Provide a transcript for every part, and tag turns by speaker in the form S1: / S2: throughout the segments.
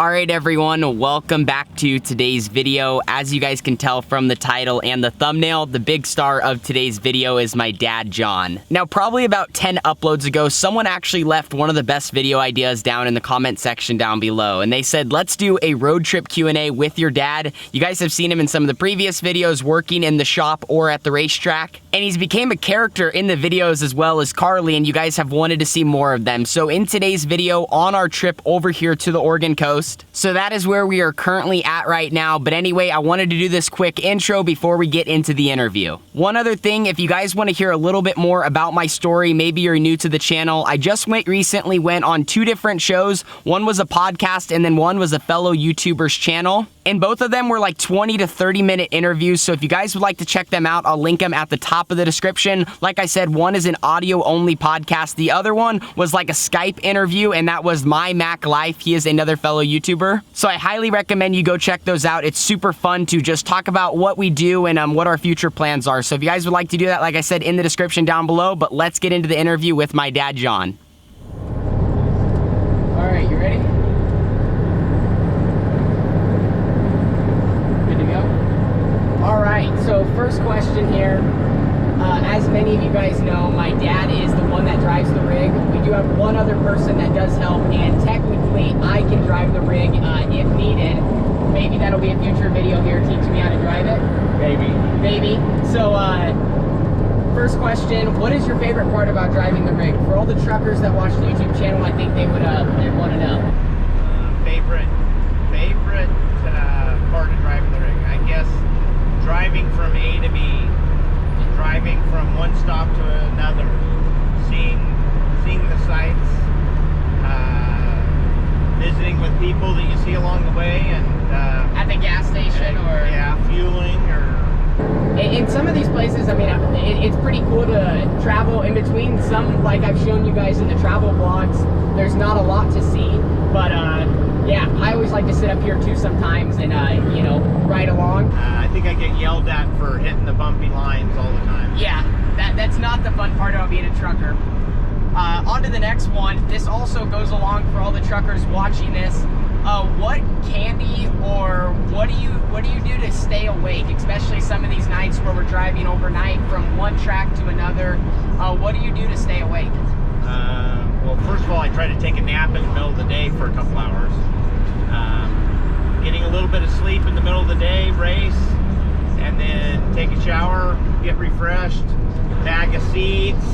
S1: Alright everyone, welcome back to today's video. As you guys can tell from the title and the thumbnail, the big star of today's video is my dad, John. Now, probably about 10 uploads ago, someone actually left one of the best video ideas down in the comment section down below, and they said, let's do a road trip Q&A with your dad. You guys have seen him in some of the previous videos working in the shop or at the racetrack, and he's became a character in the videos as well as Carly, and you guys have wanted to see more of them. So in today's video, on our trip over here to the Oregon coast, so that is where we are currently at right now. But anyway, I wanted to do this quick intro before we get into the interview. One other thing, if you guys want to hear a little bit more about my story, maybe you're new to the channel, I just recently went on 2 different shows. One was a podcast and then one was a fellow YouTuber's channel. And both of them were like 20 to 30 minute interviews. So if you guys would like to check them out, I'll link them at the top of the description. Like I said, one is an audio only podcast. The other one was like a Skype interview, and that was my Mac Life. He is another fellow YouTuber. So I highly recommend you go check those out. It's super fun to just talk about what we do and what our future plans are. So if you guys would like to do that, like I said, in the description down below. But let's get into the interview with my dad, John. All right, you ready? Alright, so first question here. As many of you guys know, my dad is the one that drives the rig. We do have one other person that does help, and technically I can drive the rig if needed. Maybe that'll be a future video here teaching me how to drive it. Maybe. So, first question, what is your favorite part about driving the rig? For all the truckers that watch the YouTube channel, I think they would want to know.
S2: Favorite part of driving the rig, I guess. Driving from A to B, driving from one stop to another, seeing the sights, visiting with people that you see along the way, and
S1: at the gas station, or
S2: fueling, or
S1: in some of these places. I mean, it's pretty cool to travel in between. Some, like I've shown you guys in the travel vlogs, there's not a lot to see, but yeah, I always like to sit up here too sometimes and, you know, ride along.
S2: I think I get yelled at for hitting the bumpy lines all the time.
S1: Yeah, that's not the fun part about being a trucker. On to the next one. This also goes along for all the truckers watching this. What candy or what do you do to stay awake, especially some of these nights where we're driving overnight from one track to another? What do you do to stay awake?
S2: Well, first of all, I try to take a nap in the middle of the day for a couple hours. Getting a little bit of sleep in the middle of the day, race, and then take a shower, get refreshed, bag of seeds,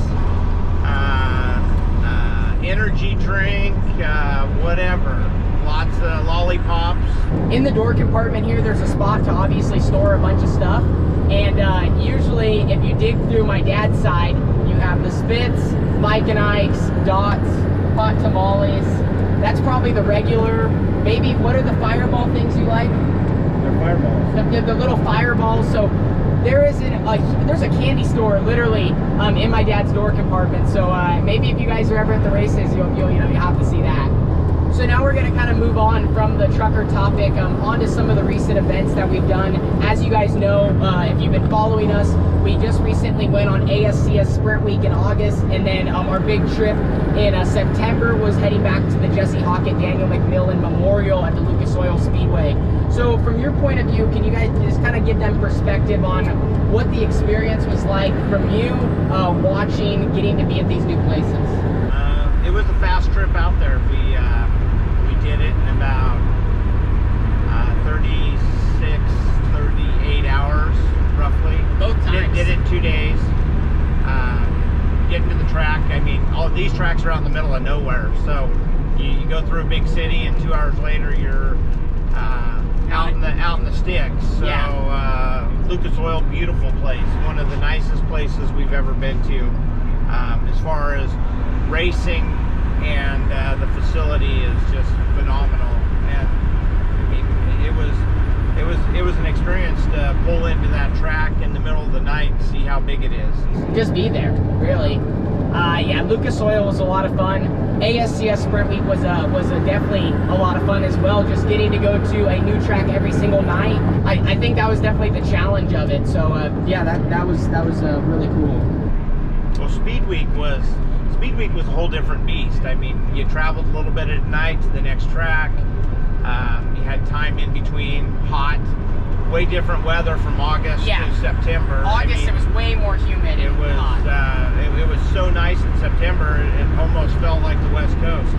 S2: energy drink, whatever. Lots of lollipops. In the door compartment here, there's a spot to obviously store a bunch of stuff. And usually, if you dig through my dad's side, you have the Spits, Mike and Ike's, Dots, hot tamales. That's probably the regular. Maybe, what are the fireball things you like? They're fireballs.
S1: The little fireballs. So there's a candy store literally in my dad's door compartment. So maybe if you guys are ever at the races, you'll have to see that. So now we're going to kind of move on from the trucker topic onto some of the recent events that we've done. As you guys know, if you've been following us, we just recently went on ASCS Sprint Week in August, and then our big trip in September was heading back to the Jesse Hockett Daniel McMillan Memorial at the Lucas Oil Speedway. So from your point of view, can you guys just kind of give them perspective on what the experience was like from you watching, getting to be at these new places?
S2: It was a fast trip out there. We did it in about 36, 38 hours, roughly.
S1: Both times.
S2: Did it in 2 days. Getting to the track, I mean, all these tracks are out in the middle of nowhere. So you go through a big city, and 2 hours later, you're out in the sticks. So yeah. Lucas Oil, beautiful place. One of the nicest places we've ever been to. As far as racing, and the facility is just phenomenal, and I mean, it was an experience to pull into that track in the middle of the night and see how big it is.
S1: Just be there, really. Yeah, Lucas Oil was a lot of fun. ASCS Sprint Week was definitely a lot of fun as well. Just getting to go to a new track every single night. I think that was definitely the challenge of it. So yeah, that was really cool.
S2: Well, Speed Week was a whole different beast. I mean, you traveled a little bit at night to the next track. hot. Way different weather from August to September.
S1: August, it was way more humid.
S2: It was it was so nice in September. It almost felt like the West Coast.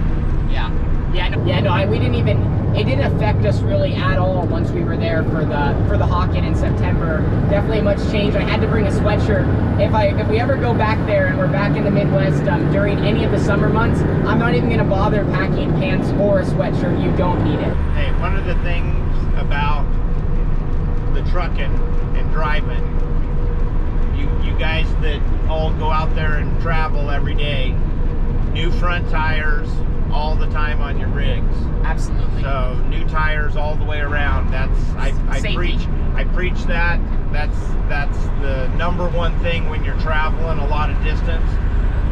S1: We didn't even. It didn't affect us really at all once we were there for the Hawken in September. Definitely much change. I had to bring a sweatshirt. If we ever go back there and we're back in the Midwest during any of the summer months, I'm not even going to bother packing pants or a sweatshirt. You don't need it.
S2: Hey, one of the things about the trucking and driving, you guys that all go out there and travel every day, new front tires all the time on your rigs.
S1: Absolutely.
S2: So new tires all the way around. I preach that. That's the number one thing when you're traveling a lot of distance.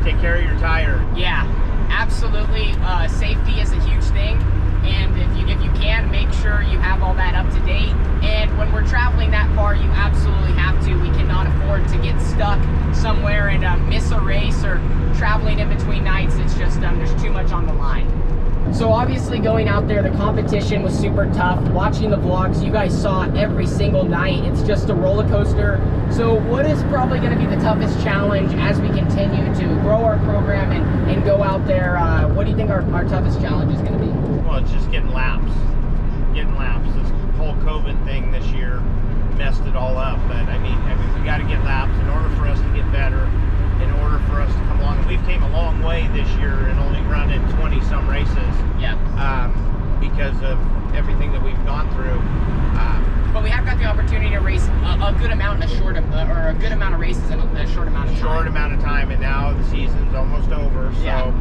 S2: Take care of your tire.
S1: Yeah, absolutely. Safety is a huge thing, and if you can, make sure you have all that up to date. And when we're traveling that far, you absolutely have to. We cannot afford to get stuck somewhere and miss a race, or traveling in between nights. It's just there's too much on the line. So obviously going out there, the competition was super tough. Watching the vlogs, you guys saw it every single night. It's just a roller coaster. So what is probably going to be the toughest challenge as we continue to grow our program and go out there? What do you think our toughest challenge is going to be?
S2: Well, it's just getting laps. This whole COVID thing this year messed it all up. But I mean, we got to get laps in order for us to get better, in order for us to come along. And we've came a long way this year and only running 20 some races. Because of everything that we've gone through.
S1: But we have got the opportunity to race a good amount in a good amount of races in a short amount of time.
S2: Short amount of time, and now the season's almost over. So,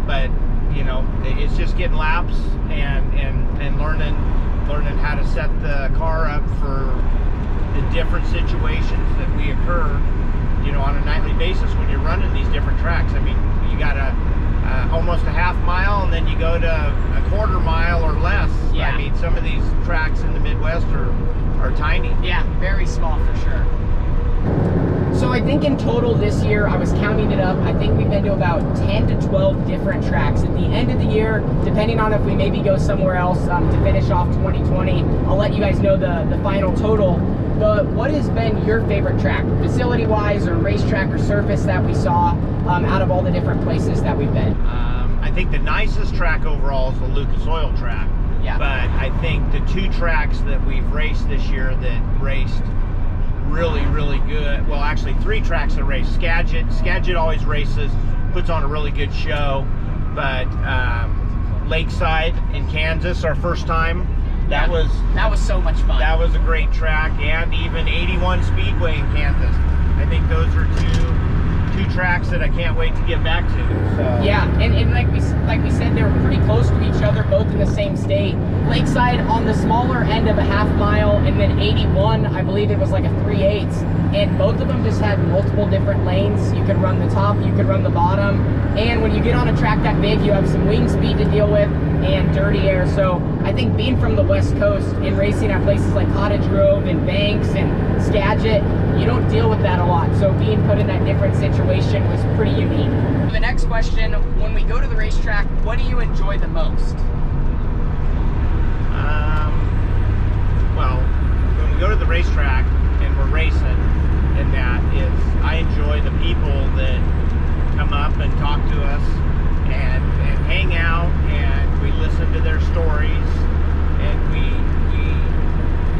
S2: but you know, it's just getting laps and learning how to set the car up for the different situations that we occur, you know, on a nightly basis when you're running these different tracks. I mean, you got almost a half mile, and then you go to a quarter mile or less. I mean, some of these tracks in the Midwest are tiny. Yeah,
S1: very small for sure. So I think in total this year, I was counting it up, I think we've been to about 10 to 12 different tracks. At the end of the year, depending on if we maybe go somewhere else to finish off 2020, I'll let you guys know the final total. But what has been your favorite track, facility-wise or racetrack or surface that we saw out of all the different places that we've been?
S2: I think the nicest track overall is the Lucas Oil track. But I think the two tracks that we've raced this year that raced really good, well, actually three tracks that race. Skagit always races, puts on a really good show, but Lakeside in Kansas, our first time, that was so much fun. That was a great track. And even 81 Speedway in Kansas. I think those are two tracks that I can't wait to get back to. So.
S1: Yeah, and like we said, they're pretty close to each other, both in the same state. Lakeside on the smaller end of a half mile, and then 81, I believe it was like a 3/8, and both of them just had multiple different lanes. You could run the top, you could run the bottom, and when you get on a track that big, you have some wing speed to deal with and dirty air. So I think being from the West Coast and racing at places like Cottage Grove and Banks and Skagit, you don't deal with that a lot. So being put in that different situation was pretty unique. The next question, when we go to the racetrack, what do you enjoy the most?
S2: Well, when we go to the racetrack and we're racing, and that is, I enjoy the people that come up and talk to us and hang out, and we listen to their stories, and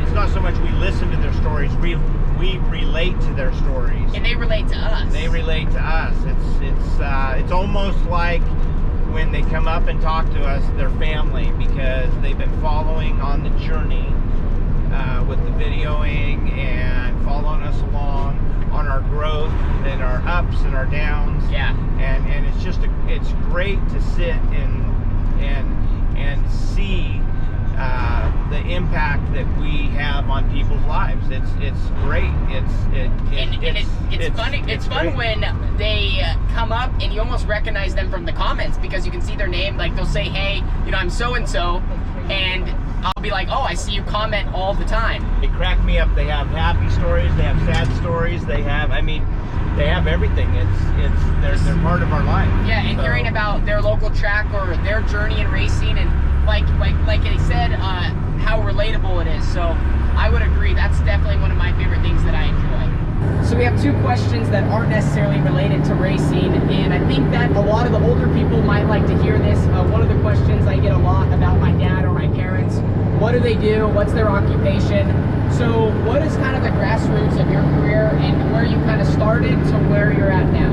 S2: it's not so much we listen to their stories, we relate to their stories.
S1: And they relate to us.
S2: They relate to us. It's almost like when they come up and talk to us, their family, because they've been following on the journey with the videoing and following us along on our growth and our ups and our downs. And it's just it's great to sit and see the impact that we have on people's lives. It's great.
S1: It's funny. It's fun great when they come up and you almost recognize them from the comments, because you can see their name. Like they'll say, "Hey, you know, I'm so and so," and I'll be like, "Oh, I see you comment all the time."
S2: They crack me up. They have happy stories. They have sad stories. They have, I mean, they have everything. They're part of our life.
S1: Yeah, and hearing about their local track or their journey in racing, and like they said, how relatable it questions that aren't necessarily related to racing, and I think that a lot of the older people might like to hear this. One of the questions I get a lot about my dad or my parents: what do they do? What's their occupation? So what is kind of the grassroots of your career and where you kind of started to where you're at now?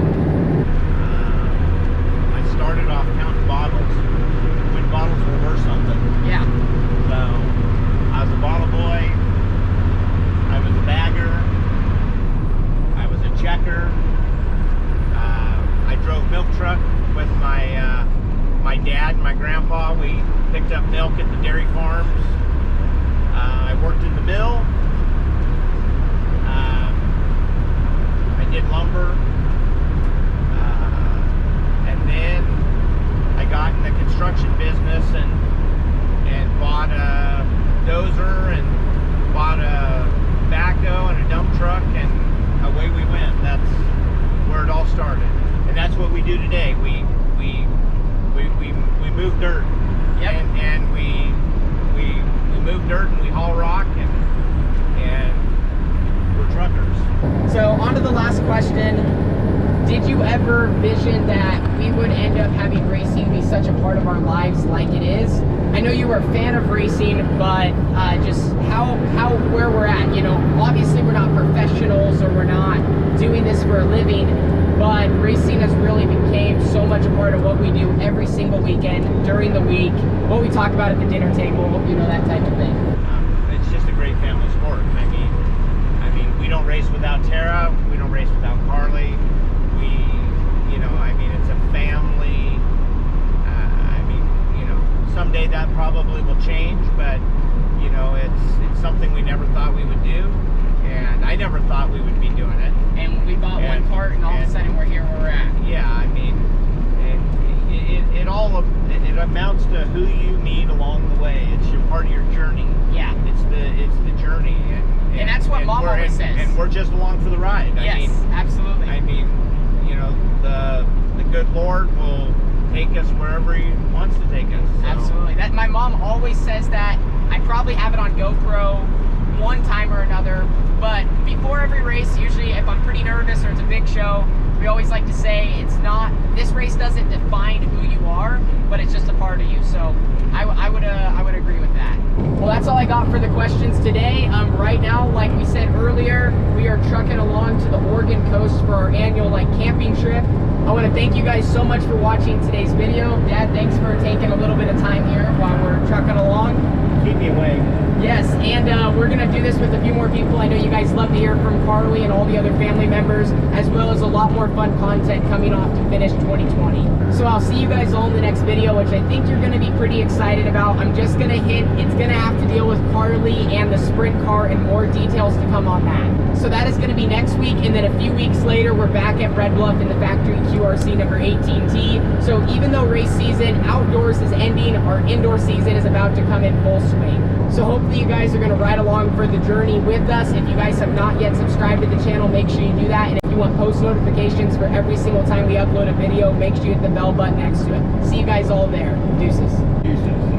S2: I started off counting bottles when bottles were worth something.
S1: Yeah.
S2: So I was a bottle boy, I was a bagger, I was a checker, I drove milk truck with my dad and my grandpa. We picked up milk at the dairy farms. I worked in the mill. I did lumber. And then I got in the construction business and bought a dozer and bought a backhoe and a dump truck, and away we went. That's where it all started. And that's what we do today. We move dirt.
S1: Yep.
S2: And we move dirt and we haul rock, and we're truckers.
S1: So on to the last question. Did you ever vision that we would end up having racing be such a part of our lives like it is? I know you were a fan of racing, but just where we're at, you know, obviously we're not professionals or we're not doing this for a living, but racing has really become so much a part of what we do every single weekend, during the week, what we talk about at the dinner table, you know, that type of thing.
S2: It's just a great family sport. I mean, we don't race without Tara. We don't race without Carly. It's a family. Someday that probably will change, but it's something we never thought we would do, and I never thought we would be doing it.
S1: And we bought one part, and all of a sudden we're here where we're at.
S2: Yeah, it amounts to who you meet along the way. It's your part of your journey.
S1: Yeah.
S2: It's the journey,
S1: and that's what Mom always says.
S2: And we're just along for the ride.
S1: Yes, absolutely.
S2: The good Lord will take us wherever He wants to take us. So.
S1: Absolutely. That my mom always says that. I probably have it on GoPro one time or another, but before every race, usually if I'm pretty nervous or it's a big show, we always like to say this race doesn't define who you are, but it's just a part of you. So I would agree with that. Well, that's all I got for the questions today. Right now, like we said earlier, we are trucking along to the Oregon coast for our annual camping trip. I want to thank you guys so much for watching today's video. Dad, thanks for taking a little bit of time here while we're trucking along.
S2: Keep me awake.
S1: Yes, and we're going to do this with a few more people. I know you guys love to hear from Carly and all the other family members, as well as a lot more fun content coming off to finish 2020. So I'll see you guys all in the next video, which I think you're going to be pretty excited about. I'm just going to hint, it's going to have to deal with Carly and the sprint car and more details to come on that. So that is going to be next week, and then a few weeks later, we're back at Red Bluff in the factory QRC number 18T. So even though race season outdoors is ending, our indoor season is about to come in full swing. So hopefully you guys are going to ride along for the journey with us. If you guys have not yet subscribed to the channel, make sure you do that. And if you want post notifications for every single time we upload a video, make sure you hit the bell button next to it. See you guys all there. Deuces.
S2: Deuces.